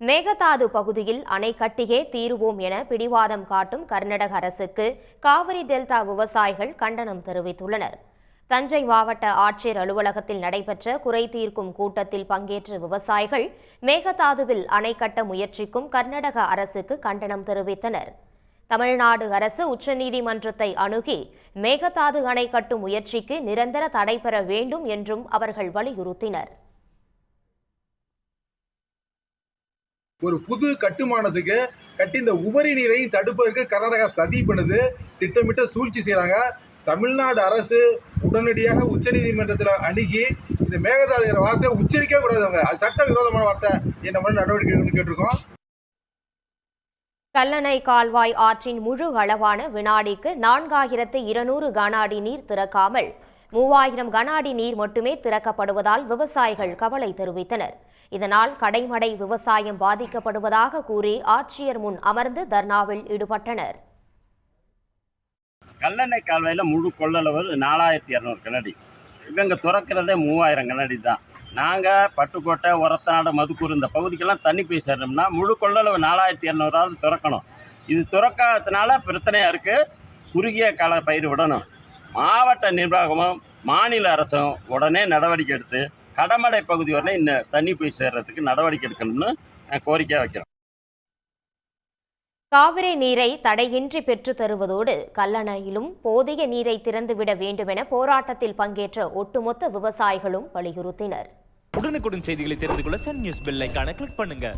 மேகதாது பகுதியில் அணை கட்டியே தீருவோம் என பிடிவாதம் காட்டும் கர்நாடக அரசுக்கு காவிரி டெல்டா விவசாயிகள் கண்டனம் தெரிவித்துள்ளனர். தஞ்சை மாவட்ட ஆட்சியர் அலுவலகத்தில் நடைபெற்ற குறை தீர்க்கும் கூட்டத்தில் பங்கேற்ற விவசாயிகள் மேகதாதுவில் அணை கட்ட முயற்சிக்கும் கர்நாடக அரசுக்கு கண்டனம் தெரிவித்தனர். தமிழ்நாடு அரசு உச்சநீதிமன்றத்தை அணுகி மேகதாது அணை கட்டும் முயற்சிக்கு நிரந்தர தடை பெற வேண்டும் என்றும் அவர்கள் வலியுறுத்தினர். ஒரு புது கட்டுமானத்துக்கு கட்டி இந்த உபரி நீரையும் தடுப்பதற்கு கர்நாடகா சதி பண்ணுது, திட்டமிட்ட சூழ்ச்சி செய்யறாங்க. தமிழ்நாடு அரசு உடனடியாக உச்சநீதிமன்றத்தில் அணுகி இந்த மேகதாதுங்கிற வார்த்தையை உச்சரிக்க கூடாதுங்க, அது சட்ட விரோதமான வார்த்தை, என்ன மாதிரி நடவடிக்கை கேட்டிருக்கோம். கல்லணை கால்வாய் ஆற்றின் முழு அளவான வினாடிக்கு 4200 கன அடி நீர் திறக்காமல் 3000 கன அடி நீர் மட்டுமே திறக்கப்படுவதால் விவசாயிகள் கவலை தெரிவித்தனர். இதனால் கடைமடை விவசாயம் பாதிக்கப்படுவதாக கூறி ஆட்சியர் முன் அமர்ந்து தர்ணாவில் ஈடுபட்டனர். கல்லணை கால்வாயில் முழு கொள்ளளவு 4200 கனஅடி. இவங்க திறக்கிறதே 3000 கனஅடி தான். நாங்கள் பட்டுக்கோட்டை, ஒரத்தநாடு, மதுக்கூர் இந்த பகுதிக்கெல்லாம் தண்ணி போய் சேரணும்னா முழு கொள்ளளவு 4200 திறக்கணும். இது திறக்காததுனால பிரச்சனையாக இருக்குது. குறுகிய கால பயிர் விடணும். மாவட்ட நிர்வாகமும் மாநில அரசும் உடனே நடவடிக்கை எடுத்து கடமடை பகுதி வரை இந்த தண்ணி போய் சேர்றதுக்கு நடவடிக்கை எடுக்கணும்னு கோரிக்கை வைக்கிறோம். காவிரி நீரை தடையின்றி பெற்று தருவதோடு கல்லணையிலும் போதிய நீரை திறந்துவிட வேண்டும் என போராட்டத்தில் பங்கேற்ற ஒட்டுமொத்த விவசாயிகளும் வலியுறுத்தினர். உடனுக்குடன் செய்திகளை தெரிந்து கொள்ள சன் நியூஸ் பெல் ஐகானை கிளிக் பண்ணுங்க.